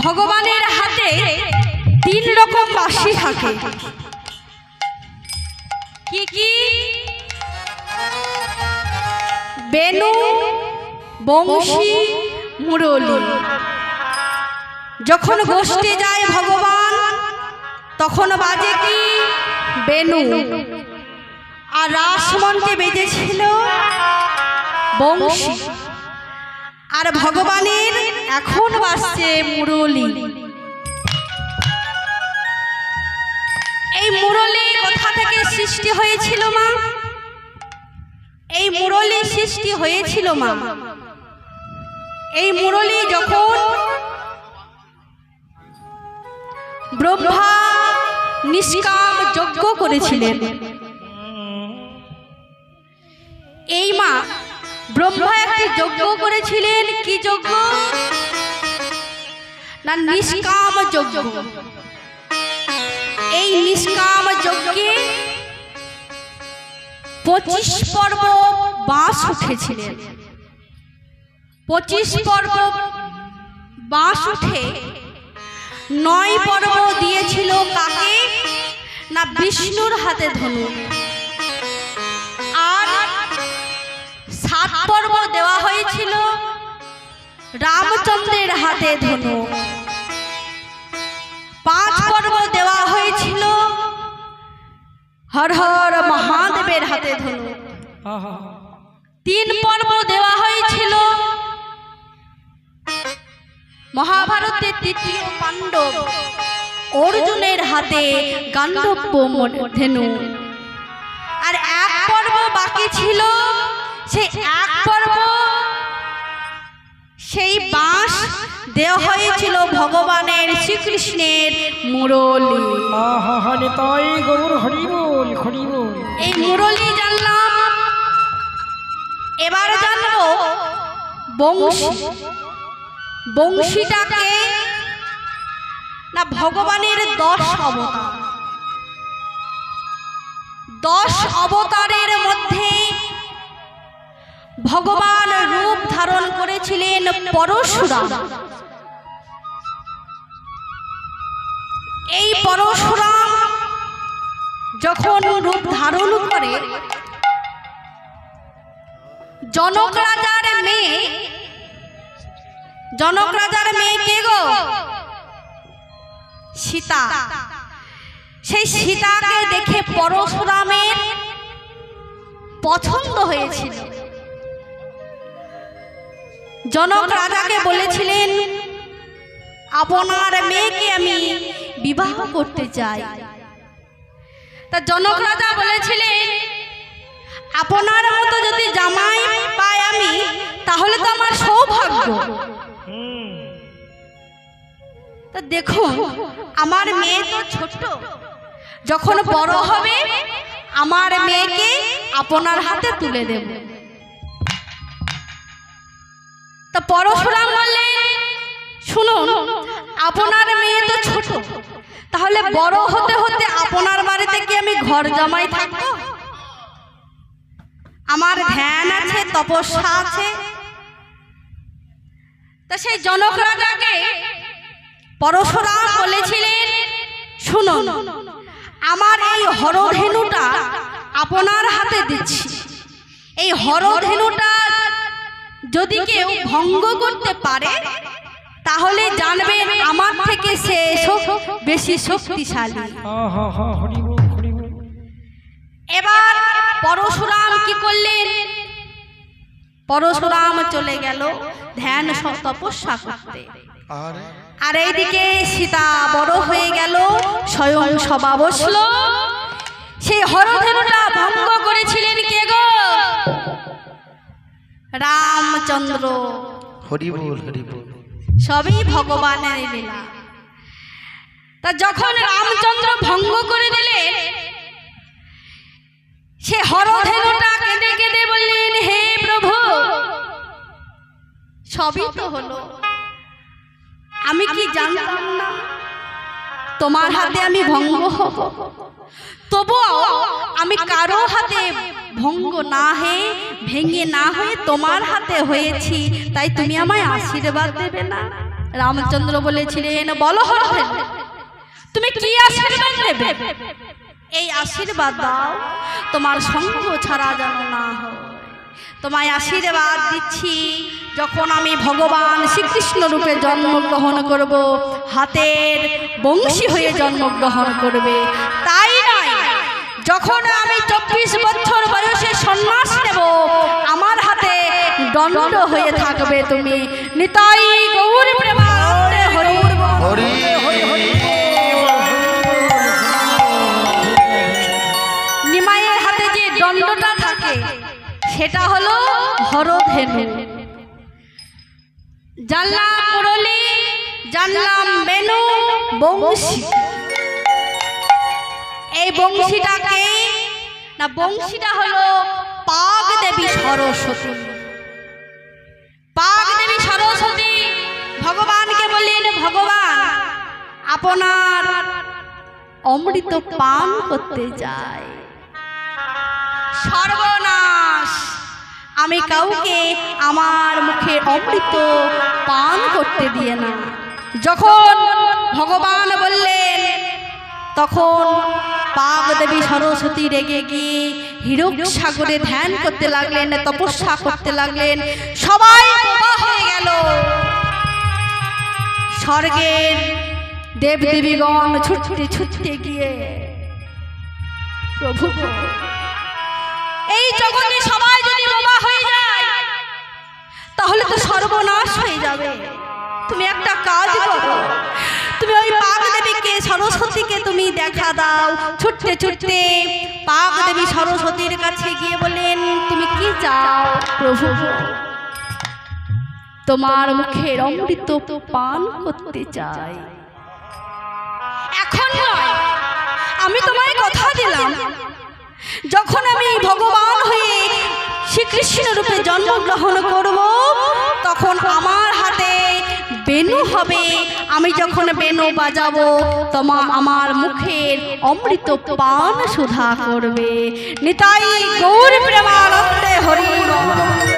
ভগবানের হাতে 3 রকম বাঁশি থাকে। কি কি? বেনু, বংশী, মুরলী। যখন গোষ্ঠী যায় ভগবান তখন বাজে কি? বেনু। আর রাসমঞ্চে বেজেছিল বংশী। আর ভগবানের এখন বাজছে মুরলী। এই মুরলী কোথা থেকে সৃষ্টি হয়েছিল মা? এই মুরলী সৃষ্টি হয়েছিল মা, এই মুরলী যখন ব্রহ্মা নিষ্কাম যজ্ঞ করেছিলেন। এই মা ব্রহ্মা একটি যজ্ঞ করেছিলেন। কি যজ্ঞ? না, নিষ্কাম যজ্ঞ। এই নিষ্কাম যজ্ঞে 25 পর্ব বাঁশ উঠেছিলেন। 25 পর্ব বাঁশ উঠে 9 পর্ব দিয়েছিল কাকে? না, বিষ্ণুর হাতে ধনু। আর 7 পর্ব দেওয়া হয়েছিল রামচন্দ্রের হাতে ধনু। 5 পর্ব দেওয়া হয়েছিল হর হর মহাদেবের হাতে ধনু। 3 পর্ব দেওয়া হয়েছিল মহাভারতের তৃতীয় পাণ্ডব অর্জুনের হাতে গান্ডব ধনু। আর 1 পর্ব বাকি ছিল। সেই 1 পর্ব সেই বাঁশ দেওয়া হয়েছিল ভগবানের শ্রীকৃষ্ণের মুরলী। এই মুরলী জানলাম, এবার জানবো বংশী। বংশীটাকে না ভগবানের 10 অবতার। 10 অবতারের মধ্যে ভগবান রূপ ধারণ করেছিলেন পরশুরাম। এই পরশুরাম যখন রূপ ধারণ করে জনক রাজার মেয়ে, জনক রাজার মেয়ে কে গো? সীতা। সেই সীতাকে দেখে পরশুরামের পছন্দ হয়েছিল। জনক রাজাকে বলেছিলেন, আপনার মেয়েকে আমি বিবাহ করতে চাই। তা জনক রাজা বলেছিলেন, আপনার মতো যদি জামাই পাই আমি, তাহলে তো আমার সৌভাগ্য। তা দেখুন, আমার মেয়ে তো ছোট, যখন বড় হবে আমার মেয়েকে আপনার হাতে তুলে দেব। তা পরশুরাম বললেন, শুনুন, আপনার মেয়ে তো ছোট, তাহলে বড় হতে হতে আপনার বাড়িতে কি আমি ঘর জামাই থাকবো? আমার ধ্যান আছে, তপস্যা আছে। তা সেই জনক রাজাকে পরশুরাম বলেছিলেন, শুনুন, আমার এই হরধেনুটা আপনার হাতে দিচ্ছি। এই হরধেনুটা যদি কেউ ভঙ্গ করতে পারে তাহলে জানবেন আমার থেকে সে বেশি শক্তিশালী। এবার পরশুরাম কি করলেন? পরশুরাম চলে গেল ধ্যান তপস্যা করতে। আর এইদিকে সীতা বড় হয়ে গেল, স্বয়ং সভা বসলো। সেই হরধেনুটা ভঙ্গ করেছিলেন কে গো? রামচন্দ্র। হরি বল, হরি বল। সবই ভগবানের লীলা। তা যখন রামচন্দ্র ভঙ্গ করে দিলেন, সে হরধেনুটা কেঁদে কেঁদে বললেন, হে প্রভু, সবই তো হলো, আমি কি জানতাম না তোমার হাতে আমি ভঙ্গ হব? তবুও আমি কারো হাতে ভঙ্গ না হয়ে, ভেঙে না হয়ে তোমার হাতে হয়েছি, তাই তুমি আমায় আশীর্বাদ দেবে না? রামচন্দ্র বলেছিলেন, বলো হরধেনু, তুমি কি আশীর্বাদ নেবে? এই আশীর্বাদ দাও তোমার সঙ্গ ছাড়া যেন না হয়। তোমায় আশীর্বাদ দিচ্ছি, যখন আমি ভগবান শ্রীকৃষ্ণ রূপে জন্মগ্রহণ করব, হাতের বংশী হয়ে জন্মগ্রহণ করবে। তাই নয়, যখন আমি 24 বছর বয়সে সন্ন্যাস নেব, আমার হাতে দণ্ড হয়ে থাকবে তুমি। নিতাই গৌর প্রেমানন্দে হরি হরি নিমাইয়ের হাতে যে দণ্ডটা থাকে সেটা হলো হরধেনু। জানলাম মুরলি, জানলাম বেনু, বংশী। এই বংশীটাকে না, বংশীটা হলো পাগ দেবী সরস্বতী। পাগ দেবী সরস্বতী ভগবানকে বললেন, ভগবান আপনার অমৃত পান করতে চাই। সর্বনাশ, আমি কাউকে আমার মুখে অমৃত পান করতে দিয়ে না। যখন ভগবান বললেন, তখন পাগ দেবী সরস্বতী রেগে গিয়ে হীরক সাগরে ধ্যান করতে লাগলেন, তপস্যা করতে লাগলেন। সবাই বোবা হয়ে গেল। স্বর্গের দেবদেবীগণ ছুটতে ছুটতে গিয়ে, প্রভু এই জগতে সবাই যদি বোবা হয়ে যায় তাহলে তো সর্বনাশ হয়ে যাবে। তুমি একটা কাজ করো, তুমি ওই পাগ দেবীকে সরস্বতীকে তুমি দেখা দাও। ছুটতে ছুটতে পাগ দেবী সরস্বতীর কাছে গিয়ে বলেন, তুমি কি চাও? প্রভু তোমার মুখের অমৃত পান করতে চাই। এখন নয়, আমি তোমায় কথা দিলাম, যখন আমি ভগবান হয়ে শ্রীকৃষ্ণ রূপে জন্মগ্রহণ করব, তখন আমার হাতে বেনু হবে। আমি যখন বেনু বাজাবো, তোমার আমার মুখের অমৃত পান সুধা করবে। নিতাই গৌর প্রেমানন্দে হরি বল।